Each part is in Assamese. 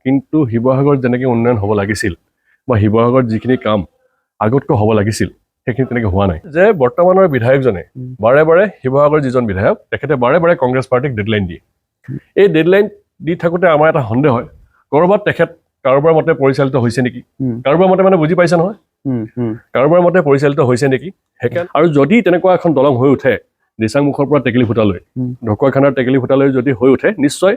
কিন্তু শিৱসাগৰত যেনেকৈ উন্নয়ন হ'ব লাগিছিল বা শিৱসাগৰত যিখিনি কাম আগতকৈ হ'ব লাগিছিল সেইখিনি তেনেকৈ হোৱা নাই যে বৰ্তমানৰ বিধায়কজনে বাৰে বাৰে শিৱসাগৰৰ যিজন বিধায়ক তেখেতে বাৰে বাৰে কংগ্ৰেছ পাৰ্টিক ডেডলাইন দিয়ে এই ডেডলাইন দি থাকোঁতে আমাৰ এটা সন্দেহ হয় ক'ৰবাত তেখেত কাৰোবাৰ মতে পৰিচালিত হৈছে নেকি কাৰোবাৰ মতে মানে বুজি পাইছে নহয় কাৰোবাৰ মতে পৰিচালিত হৈছে নেকি সেইকাৰণে আৰু যদি তেনেকুৱা এখন দলং হৈ উঠে দিচাংমুখৰ পৰা টেকেলিফুটালৈ ঢকুৱাখানাৰ টেকেলিফুটালৈ যদি হৈ উঠে নিশ্চয়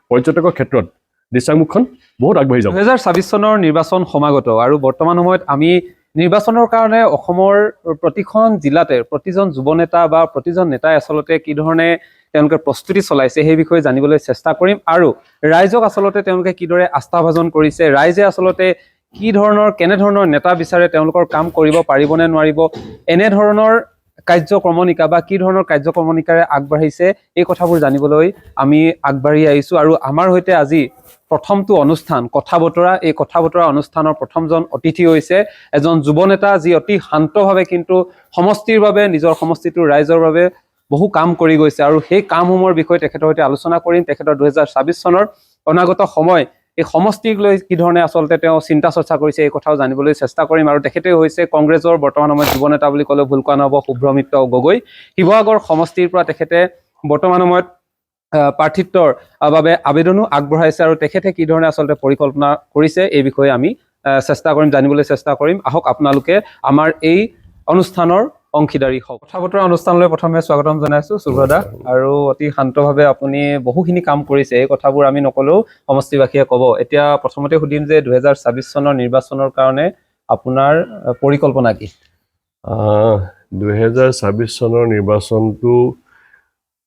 পৰ্যটকৰ ক্ষেত্ৰত দিচাংমুখখন বহুত আগবাঢ়ি যাব 2024 চনৰ নিৰ্বাচন সমাগত আৰু বৰ্তমান সময়ত আমি নিৰ্বাচনৰ কাৰণে অসমৰ প্ৰতিখন জিলাতে প্ৰতিজন যুৱ নেতা বা প্ৰতিজন নেতাই আচলতে কি ধৰণে তেওঁলোকে প্ৰস্তুতি চলাইছে সেই বিষয়ে জানিবলৈ চেষ্টা কৰিম আৰু ৰাইজক আচলতে তেওঁলোকে কিদৰে আস্থাভাজন কৰিছে ৰাইজে আচলতে কি ধৰণৰ কেনে ধৰণৰ নেতা বিচাৰে তেওঁলোকৰ কাম কৰিব পাৰিবনে নোৱাৰিব এনে ধৰণৰ কাৰ্যক্ৰমণিকা বা কি ধৰণৰ কাৰ্যক্ৰমণিকাৰে আগবাঢ়িছে এই কথাবোৰ জানিবলৈ আমি আগবাঢ়ি আহিছো আৰু আমাৰ হৈতে আজি প্ৰথমটো অনুষ্ঠান কথা বতৰা এই কথা বতৰা অনুষ্ঠানৰ প্ৰথমজন অতিথি হৈছে এজন যুৱ নেতা যি অতি শান্তভাৱে কিন্তু সমষ্টিৰ বাবে নিজৰ সমষ্টিটোৰ ৰাইজৰ বাবে বহু কাম কৰি গৈছে আৰু সেই কামসমূহৰ বিষয়ে তেখেতৰ সৈতে আলোচনা কৰিম তেখেতৰ 2024 চনৰ অনাগত সময় এই সমষ্টিক লৈ কি ধৰণে আচলতে তেওঁ চিন্তা চৰ্চা কৰিছে এই কথাও জানিবলৈ চেষ্টা কৰিম আৰু তেখেতে হৈছে কংগ্ৰেছৰ বৰ্তমান সময়ত যুৱ নেতা বুলি ক'লে ভুল কোৱা নহ'ব শুভ্ৰমিত্ৰ গগৈ শিৱসাগৰ সমষ্টিৰ পৰা তেখেতে বৰ্তমান সময়ত প্ৰাৰ্থিত্বৰ বাবে আবেদনো আগবঢ়াইছে আৰু তেখেতে কি ধৰণে আচলতে পৰিকল্পনা কৰিছে এই বিষয়ে আমি চেষ্টা কৰিম জানিবলৈ চেষ্টা কৰিম আহক আপোনালোকে আমাৰ এই অনুষ্ঠানৰ অংশীদাৰী হওক কথা বতৰা অনুষ্ঠানলৈ প্ৰথমে স্বাগতম জনাইছো সুব্ৰদা আৰু অতি শান্তভাৱে আপুনি বহুখিনি কাম কৰিছে এই কথাবোৰ আমি নকলেও সমষ্টিবাসীয়ে ক'ব এতিয়া প্ৰথমতে সুধিম যে 2024 চনৰ নিৰ্বাচনৰ কাৰণে আপোনাৰ পৰিকল্পনা কি 2024 চনৰ নিৰ্বাচনটো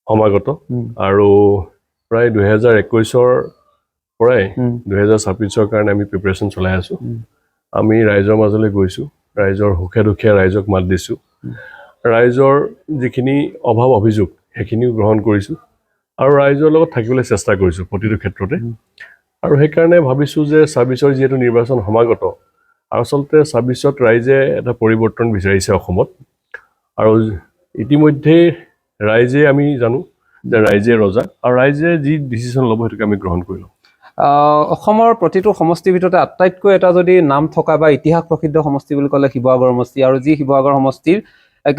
সমাগত আৰু প্ৰায় 2021ৰ পৰাই 2026ৰ কাৰণে আমি প্ৰিপাৰেশ্যন চলাই আছোঁ আমি ৰাইজৰ মাজলৈ গৈছোঁ ৰাইজৰ সুখে দুখে ৰাইজক মাত দিছোঁ ৰাইজৰ যিখিনি অভাৱ অভিযোগ সেইখিনিও গ্ৰহণ কৰিছোঁ আৰু ৰাইজৰ লগত থাকিবলৈ চেষ্টা কৰিছোঁ প্ৰতিটো ক্ষেত্ৰতে আৰু সেইকাৰণে ভাবিছোঁ যে 26ৰ যিহেতু নিৰ্বাচন সমাগত আৰু আচলতে 26ত ৰাইজে এটা পৰিৱৰ্তন বিচাৰিছে অসমত আৰু ইতিমধ্যে ৰাইজে আমি জানো যে ৰাইজে ৰজা আৰু ৰাইজে যি ডিচিশ্যন ল'ব সেইটোকে আমি গ্ৰহণ কৰিলোঁ অসমৰ প্ৰতিটো সমষ্টিৰ ভিতৰতে আটাইতকৈ এটা যদি নাম থকা বা ইতিহাস প্ৰসিদ্ধ সমষ্টি বুলি ক'লে শিৱসাগৰ সমষ্টি আৰু যি শিৱসাগৰ সমষ্টিৰ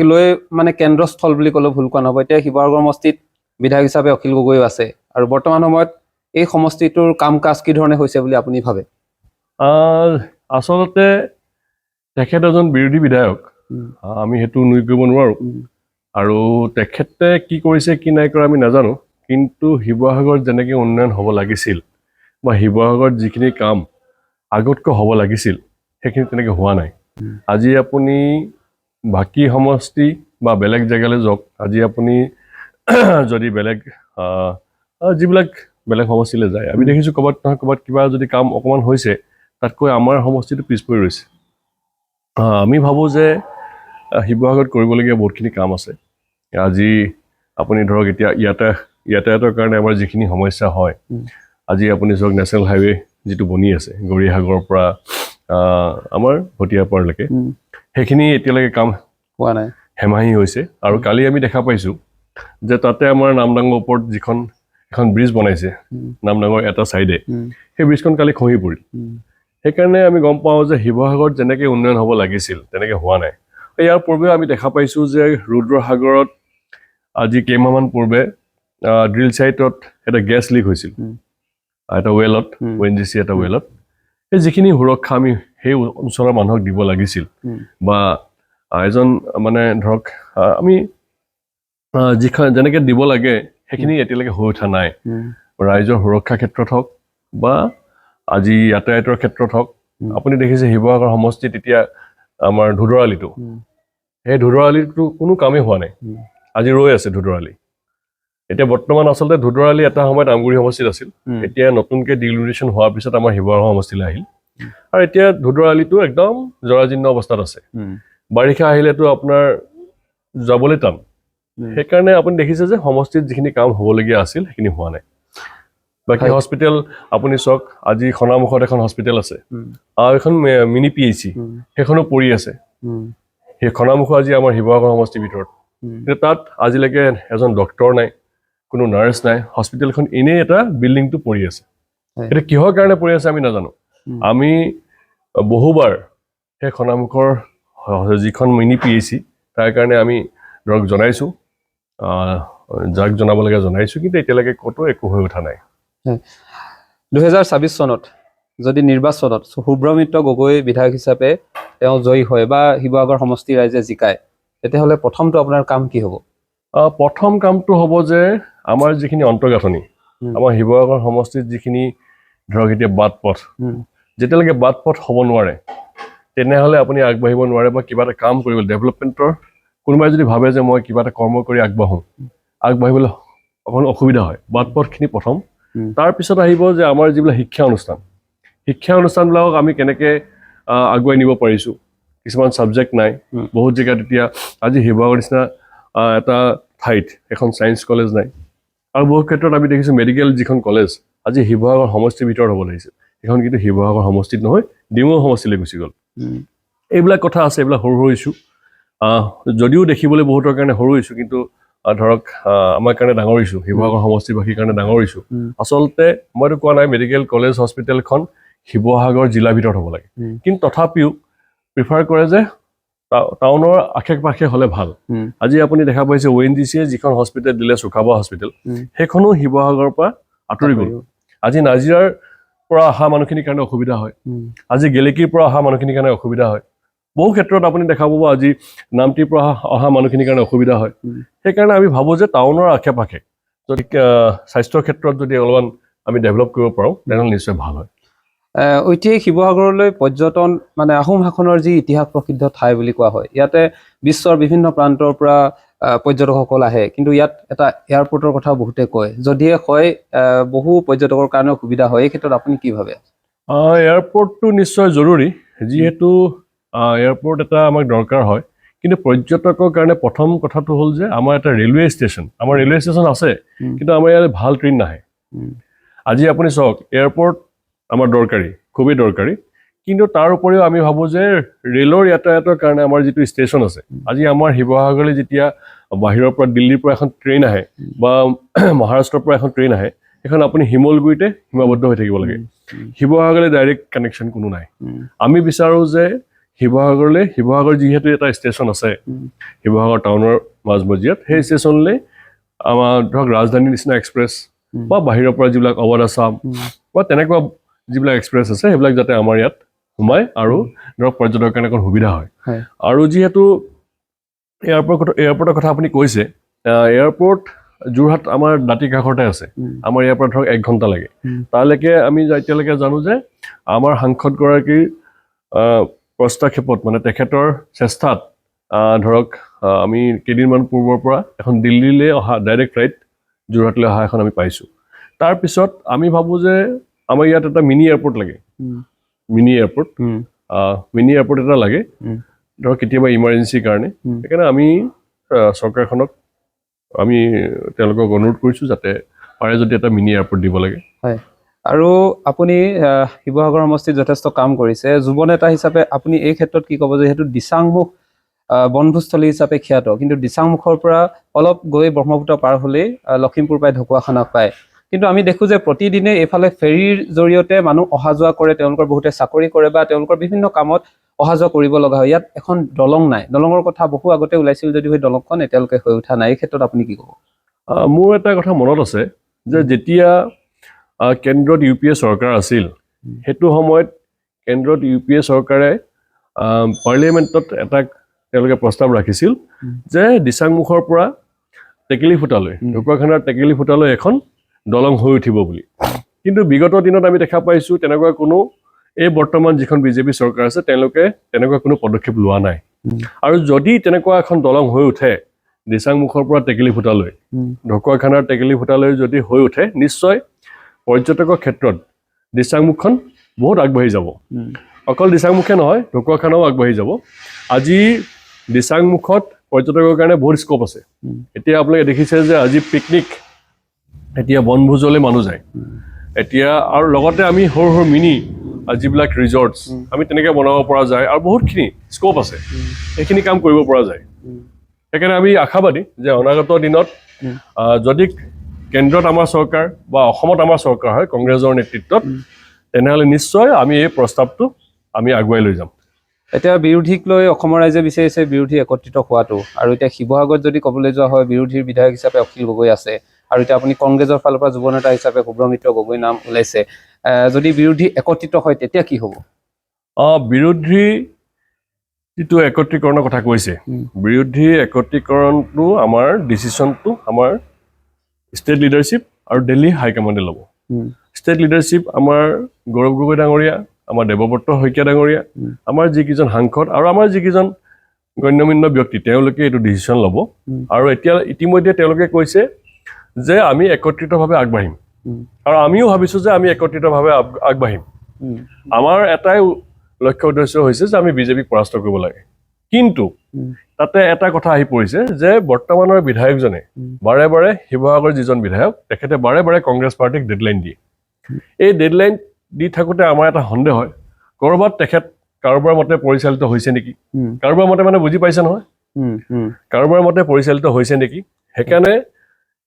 লৈ মানে কেন্দ্ৰস্থল বুলি ক'লে ভুল কোৱা নহ'ব এতিয়া শিৱসাগৰ সমষ্টিত বিধায়ক হিচাপে অখিল গগৈ আছে আৰু বৰ্তমান সময়ত এই সমষ্টিটোৰ কাম কাজ কি ধৰণে হৈছে বুলি আপুনি ভাবে আচলতে তেখেত এজন বিৰোধী বিধায়ক আমি সেইটো নুই কৰিব নোৱাৰোঁ আৰু তেখেতে কি কৰিছে কি নাই কৰা আমি নাজানো কিন্তু শিৱসাগৰত যেনেকৈ উন্নয়ন হ'ব লাগিছিল বা শিৱসাগৰত যিখিনি কাম আগতকৈ হ'ব লাগিছিল সেইখিনি তেনেকৈ হোৱা নাই আজি আপুনি বাকী সমষ্টি বা বেলেগ জেগালৈ যাওক আজি আপুনি যদি বেলেগ যিবিলাক বেলেগ সমষ্টিলৈ যায় আমি দেখিছোঁ ক'ৰবাত নহয় ক'ৰবাত কিবা যদি কাম অকণমান হৈছে তাতকৈ আমাৰ সমষ্টিটো পিছ পৰি ৰৈছে আমি ভাবোঁ যে শিৱসাগৰত কৰিবলগীয়া বহুতখিনি কাম আছে আজি আপুনি ধৰক এতিয়া ইয়াতায়াতৰ কাৰণে আমাৰ যিখিনি সমস্যা হয় আজি আপুনি চাওক নেশ্যনেল হাইৱে যিটো বনি আছে গৌৰীসাগৰৰ পৰা আমাৰ ভটিয়াপাৰলৈকে সেইখিনি এতিয়ালৈকে কাম হোৱা নাই হেমাহি হৈছে আৰু কালি আমি দেখা পাইছোঁ যে তাতে আমাৰ নামডাঙৰ ওপৰত যিখন এখন ব্ৰিজ বনাইছে নামডাঙৰ এটা ছাইডে সেই ব্ৰিজখন কালি খহি পৰিল সেইকাৰণে আমি গম পাওঁ যে শিৱসাগৰত যেনেকৈ উন্নয়ন হ'ব লাগিছিল তেনেকৈ হোৱা নাই ইয়াৰ পূৰ্বে আমি দেখা পাইছোঁ যে ৰুদ্ৰসাগৰত আজি কেইমাহমান পূৰ্বে ড্ৰিল ছাইটত এটা গেছ লিক হৈছিল এটা ৱেলত ONGC এটা ৱেলত সেই যিখিনি সুৰক্ষা আমি সেই অঞ্চলৰ মানুহক দিব লাগিছিল বা এজন মানে ধৰক আমি যেনেকৈ দিব লাগে সেইখিনি এতিয়ালৈকে হৈ উঠা নাই ৰাইজৰ সুৰক্ষা ক্ষেত্ৰত হওক বা আজি যাতায়াতৰ ক্ষেত্ৰত হওক আপুনি দেখিছে শিৱসাগৰ সমষ্টিত এতিয়া আমাৰ ধুদৰালিটো সেই ধুদৰালিটো কোনো কামেই হোৱা নাই আজি ৰৈ আছে ধুদৰালি এতিয়া বৰ্তমান আচলতে ধুদৰালি এটা সময়ত আমগুৰি সমষ্টিত আছিল এতিয়া নতুনকৈ ডিলিমিটেশ্যন হোৱাৰ পিছত আমাৰ শিৱসাগৰ সমষ্টিলৈ আহিল আৰু এতিয়া ধুদৰালিটো একদম জৰাজীৰ্ণ অৱস্থাত আছে বাৰিষা আহিলেতো আপোনাৰ যাবলৈ টান সেইকাৰণে আপুনি দেখিছে যে সমষ্টিত যিখিনি কাম হ'বলগীয়া আছিল সেইখিনি হোৱা নাই বাকী হস্পিটেল আপুনি চাওক আজি খনামুখত এখন হস্পিটেল আছে আৰু এখন মিনি PHC সেইখনো পৰি আছে সেই খনামুখ আজি আমাৰ শিৱসাগৰ সমষ্টিৰ ভিতৰত কিন্তু তাত আজিলৈকে এজন ডক্তৰ নাই কোনো নাৰ্ছ নাই হস্পিটেলখন এনেই এটা বিল্ডিংটো পৰি আছে এতিয়া কিহৰ কাৰণে পৰি আছে আমি নাজানো আমি বহুবাৰ সেই খনামুখৰ যিখন মিনি PHC তাৰ কাৰণে আমি ধৰক জনাইছোঁ যাক জনাব লাগে জনাইছোঁ কিন্তু এতিয়ালৈকে ক'তো একো হৈ উঠা নাই 2026 চনত যদি নিৰ্বাচনত সুব্ৰমিত্ৰ গগৈ বিধায়ক হিচাপে তেওঁ জয়ী হয় বা শিৱসাগৰ সমষ্টি ৰাইজে জিকায় তেতিয়াহ'লে প্ৰথমটো আপোনাৰ কাম কি হ'ব প্ৰথম কামটো হ'ব যে আমাৰ যিখিনি অন্তৰ্গাঁথনি আমাৰ শিৱসাগৰ সমষ্টিত যিখিনি ধৰক এতিয়া বাট পথ যেতিয়ালৈকে বাট পথ হ'ব নোৱাৰে তেনেহ'লে আপুনি আগবাঢ়িব নোৱাৰে বা কিবা এটা কাম কৰিব ডেভেলপমেণ্টৰ কোনোবাই যদি ভাবে যে মই কিবা এটা কৰ্ম কৰি আগবাঢ়িবলৈ অকণ অসুবিধা হয় বাট পথখিনি প্ৰথম তাৰপিছত আহিব যে আমাৰ যিবিলাক শিক্ষা অনুষ্ঠানবিলাকক আমি কেনেকৈ আগুৱাই নিব পাৰিছোঁ কিছুমান ছাবজেক্ট নাই বহুত জেগাত এতিয়া আজি শিৱসাগৰ নিচিনা এটা ঠাইত এখন ছায়েন্স কলেজ নাই আৰু বহু ক্ষেত্ৰত আমি দেখিছোঁ মেডিকেল যিখন কলেজ আজি শিৱসাগৰ সমষ্টিৰ ভিতৰত হ'ব লাগিছিল এখন কিন্তু শিৱসাগৰ সমষ্টিত নহয় ডিমৌ সমষ্টিলৈ গুচি গ'ল এইবিলাক কথা আছে এইবিলাক সৰু সৰু ইছ্যু যদিও দেখিবলৈ বহুতৰ কাৰণে সৰু ইছ্যু কিন্তু ধৰক আমাৰ কাৰণে ডাঙৰ ইছ্যু শিৱসাগৰ সমষ্টিবাসীৰ কাৰণে ডাঙৰ ইছ্যু আচলতে মইতো কোৱা নাই মেডিকেল কলেজ হস্পিটেলখন শিৱসাগৰ জিলাৰ ভিতৰত হ'ব লাগে কিন্তু তথাপিও প্ৰিফাৰ কৰে যে টাউনৰ আশে পাশে হ'লে ভাল আজি আপুনি দেখা পাইছে ONGCয়ে যিখন হস্পিটেল দিলে চুকাবা হস্পিটেল সেইখনো শিৱসাগৰৰ পৰা আঁতৰি গ'ল আজি নাজিৰাৰ পৰা অহা মানুহখিনিৰ কাৰণে অসুবিধা হয় আজি গেলেকীৰ পৰা অহা মানুহখিনিৰ কাৰণে অসুবিধা হয় বহু ক্ষেত্ৰত আপুনি দেখা পাব আজি নামটিৰ পৰা অহা মানুহখিনিৰ কাৰণে অসুবিধা হয় সেইকাৰণে আমি ভাবোঁ যে টাউনৰ আশে পাশে যদি স্বাস্থ্যৰ ক্ষেত্ৰত যদি অলপমান আমি ডেভেলপ কৰিব পাৰোঁ তেনেহ'লে নিশ্চয় ভাল হয় ঐতিহাসিক শিৱসাগৰলৈ পৰ্যটন মানে আহোম শাসনৰ যি ইতিহাস প্ৰসিদ্ধ ঠাই বুলি কোৱা হয় ইয়াতে বিশ্বৰ বিভিন্ন প্ৰান্তৰ পৰা পৰ্যটকসকল আহে কিন্তু ইয়াত এটা এয়াৰপৰ্টৰ কথা বহুতে কয় যদিহে হয় বহু পৰ্যটকৰ কাৰণে সুবিধা হয় এই ক্ষেত্ৰত আপুনি কি ভাবে এয়াৰপৰ্টটো নিশ্চয় জৰুৰী যিহেতু এয়াৰপৰ্ট এটা আমাক দৰকাৰ হয় কিন্তু পৰ্যটকৰ কাৰণে প্ৰথম কথাটো হ'ল যে আমাৰ এটা ৰেলৱে ষ্টেচন আছে কিন্তু আমাৰ ইয়াত ভাল ট্ৰেইন নাহে আজি আপুনি চাওক এয়াৰপৰ্ট আমাৰ দৰকাৰী খুবেই দৰকাৰী কিন্তু তাৰ উপৰিও আমি ভাবোঁ যে ৰেলৰ যাতায়াতৰ কাৰণে আমাৰ যিটো ষ্টেচন আছে আজি আমাৰ শিৱসাগৰলৈ যেতিয়া বাহিৰৰ পৰা দিল্লীৰ পৰা এখন ট্ৰেইন আহে বা মহাৰাষ্ট্ৰৰ পৰা এখন ট্ৰেইন আহে সেইখন আপুনি শিমলগুৰিতে সীমাবদ্ধ হৈ থাকিব লাগে শিৱসাগৰলৈ ডাইৰেক্ট কানেকশ্যন কোনো নাই আমি বিচাৰোঁ যে শিৱসাগৰ যিহেতু এটা ষ্টেচন আছে শিৱসাগৰ টাউনৰ মাজমজিয়াত সেই ষ্টেচনলৈ আমাৰ ধৰক ৰাজধানী নিচিনা এক্সপ্ৰেছ বা বাহিৰৰ পৰা যিবিলাক অৱধ আছাম বা তেনেকুৱা যিবিলাক এক্সপ্ৰেছ আছে সেইবিলাক যাতে আমাৰ ইয়াত সোমায় আৰু ধৰক পৰ্যটকৰ কাৰণে অকণ সুবিধা হয় আৰু যিহেতু এয়াৰপৰ্টৰ কথা আপুনি কৈছে এয়াৰপৰ্ট যোৰহাট আমাৰ দাঁতি কাষতে আছে আমাৰ ইয়াৰ পৰা ধৰক 1 ঘণ্টা লাগে তালৈকে আমি এতিয়ালৈকে জানো যে আমাৰ সাংসদগৰাকীৰ প্ৰস্তাক্ষেপত মানে তেখেতৰ চেষ্টাত ধৰক আমি কেইদিনমান পূৰ্বৰ পৰা এখন দিল্লীলৈ অহা ডাইৰেক্ট ফ্লাইট যোৰহাটলৈ অহা এখন আমি পাইছোঁ তাৰপিছত আমি ভাবোঁ যে আমাৰ ইয়াত এটা মিনি এয়াৰপৰ্ট লাগে মিনি এয়াৰপৰ্ট এটা লাগে ধৰক কেতিয়াবা ইমাৰ্জেঞ্চিৰ কাৰণে সেইকাৰণে আমি চৰকাৰখনক আমি তেওঁলোকক অনুৰোধ কৰিছোঁ যাতে পাৰে যদি এটা মিনি এয়াৰপৰ্ট দিব লাগে হয় আৰু আপুনি শিৱসাগৰ সমষ্টিত যথেষ্ট কাম কৰিছে যুৱ নেতা হিচাপে আপুনি এই ক্ষেত্ৰত কি ক'ব যে যিহেতু দিচাংমুখ বনভোজস্থলী হিচাপে খ্যাত কিন্তু দিচাংমুখৰ পৰা অলপ গৈ ব্ৰহ্মপুত্ৰ পাৰ হ'লেই লখিমপুৰ পাই ঢকুৱাখানা পায় কিন্তু আমি দেখোঁ যে প্ৰতিদিনে এইফালে ফেৰীৰ জৰিয়তে মানুহ অহা যোৱা কৰে তেওঁলোকৰ বহুতে চাকৰি কৰে বা তেওঁলোকৰ বিভিন্ন কামত অহা যোৱা কৰিব লগা হয় ইয়াত এখন দলং নাই দলঙৰ কথা বহু আগতে ওলাইছিল যদিও সেই দলংখন এতিয়ালৈকে হৈ উঠা নাই এই ক্ষেত্ৰত আপুনি কি ক'ব মোৰ এটা কথা মনত আছে যে যেতিয়া কেন্দ্ৰত UPA চৰকাৰ আছিল সেইটো সময়ত কেন্দ্ৰত UPA চৰকাৰে পাৰ্লিয়ামেণ্টত এটা তেওঁলোকে প্ৰস্তাৱ ৰাখিছিল যে দিচাংমুখৰ পৰা টেকেলিফুটালৈ ঢকুৱাখানাৰ টেকেলিফুটালৈ এখন দলং হৈ উঠিব বুলি কিন্তু বিগত দিনত আমি দেখা পাইছোঁ তেনেকুৱা কোনো এই বৰ্তমান যিখন বিজেপি চৰকাৰ আছে তেওঁলোকে তেনেকুৱা কোনো পদক্ষেপ লোৱা নাই আৰু যদি তেনেকুৱা এখন দলং হৈ উঠে দিচাংমুখৰ পৰা টেকেলিফুটালৈ ঢকুৱাখানাৰ টেকেলিফুটালৈ যদি হৈ উঠে নিশ্চয় পৰ্যটকৰ ক্ষেত্ৰত দিচাংমুখখন বহুত আগবাঢ়ি যাব অকল দিচাংমুখে নহয় ঢকুৱাখানাও আগবাঢ়ি যাব আজি দিচাংমুখত পৰ্যটকৰ কাৰণে বহুত স্কোপ আছে এতিয়া আপোনালোকে দেখিছে যে আজি পিকনিক এতিয়া বনভোজলৈ মানুহ যায় এতিয়া আৰু লগতে আমি সৰু সৰু মিনি যিবিলাক ৰিজৰ্টছ আমি তেনেকৈ বনাব পৰা যায় আৰু বহুতখিনি স্কোপ আছে সেইখিনি কাম কৰিব পৰা যায় সেইকাৰণে আমি আশাবাদী যে অনাগত দিনত যদি কেন্দ্ৰত আমাৰ চৰকাৰ বা অসমত আমাৰ চৰকাৰ হয় কংগ্ৰেছৰ নেতৃত্বত, তেনেহ'লে নিশ্চয় আমি এই প্ৰস্তাৱটো আমি আগুৱাই লৈ যাম। এতিয়া বিৰোধীক লৈ অসমৰ ৰাইজে বিচাৰিছে বিৰোধী একত্ৰিত হোৱাটো, আৰু এতিয়া শিৱসাগৰত যদি ক'বলৈ যোৱা হয় বিৰোধীৰ বিধায়ক হিচাপে অখিল গগৈ আছে, আৰু এতিয়া আপুনি কংগ্ৰেছৰ ফালৰ পৰা যুৱ নেতা হিচাপে শুভ্ৰমিত্ৰ গগৈ নাম ওলাইছে। যদি বিৰোধী একত্ৰিত হয় তেতিয়া কি হ'ব? বিৰোধী যিটো একত্ৰীকৰণৰ কথা কৈছে, বিৰোধী একত্ৰীকৰণটো আমাৰ ডিচিশ্যনটো আমাৰ ষ্টেট লিডাৰশ্বিপ আৰু দিল্লী হাইকমাণ্ডে ল'ব। ষ্টেট লিডাৰশ্বিপ আমাৰ গৌৰৱ গগৈ ডাঙৰীয়া, আমাৰ দেৱব্ৰত শইকীয়া ডাঙৰীয়া, আমাৰ যিকেইজন সাংসদ আৰু আমাৰ যিকেইজন গণ্যমান্য ব্যক্তি তেওঁলোকে এইটো ডিচিশ্যন ল'ব। আৰু এতিয়া ইতিমধ্যে তেওঁলোকে কৈছে যে আমি একত্ৰিতভাৱে আগবাঢ়িম, আৰু আমিও ভাবিছোঁ যে আমি একত্ৰিতভাৱে আগবাঢ়িম। আমাৰ এটাই লক্ষ্য উদ্দেশ্য হৈছে যে আমি বিজেপিক পৰাস্ত কৰিব লাগে। কিন্তু তাতে এটা কথা আহি পৰিছে যে বৰ্তমানৰ বিধায়কজনে বাৰে বাৰে শিৱসাগৰৰ যিজন বিধায়ক তেখেতে বাৰে বাৰে কংগ্ৰেছ পাৰ্টিক ডেডলাইন দিয়ে। এই ডেডলাইন দি থাকোঁতে আমাৰ এটা সন্দেহ হয় ক'ৰবাত তেখেত কাৰোবাৰ মতে পৰিচালিত হৈছে নেকি, কাৰোবাৰ মতে মানে বুজি পাইছে নহয়, কাৰোবাৰ মতে পৰিচালিত হৈছে নেকি। সেইকাৰণে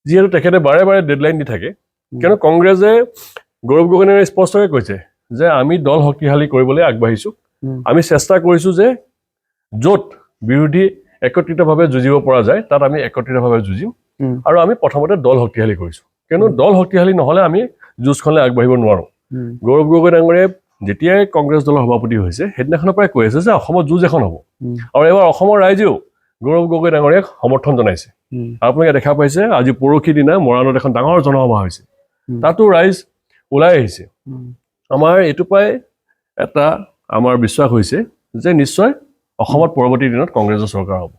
যিহেতু তেখেতে বাৰে বাৰে ডেডলাইন দি থাকে, কিয়নো কংগ্ৰেছে গৌৰৱ গগৈয়ে স্পষ্টকৈ কৈছে যে আমি দল শক্তিশালী কৰিবলৈ আগবাঢ়িছোঁ, আমি চেষ্টা কৰিছোঁ যে য'ত বিৰোধী একত্ৰিতভাৱে যুঁজিব পৰা যায় তাত আমি একত্ৰিতভাৱে যুঁজিম, আৰু আমি প্ৰথমতে দল শক্তিশালী কৰিছোঁ, কিয়নো দল শক্তিশালী নহ'লে আমি যুঁজখনলৈ আগবাঢ়িব নোৱাৰোঁ। গৌৰৱ গগৈ ডাঙৰীয়াই যেতিয়াই কংগ্ৰেছ দলৰ সভাপতি হৈছে সেইদিনাখনৰ পৰাই কৈ আছে যে অসমত যুঁজ এখন হ'ব, আৰু এইবাৰ অসমৰ ৰাইজেও গৌৰৱ গগৈ ডাঙৰীয়াক সমৰ্থন জনাইছে। আপোনালোকে দেখা পাইছে আজি পৰহি দিনা মৰাণত এখন ডাঙৰ জনসভা হৈছে, তাতো ৰাইজ ওলাই আহিছে। আমাৰ এইটো পৰাই এটা আমাৰ বিশ্বাস হৈছে যে নিশ্চয় অসমত পৰৱৰ্তী দিনত কংগ্ৰেছৰ চৰকাৰ হ'ব।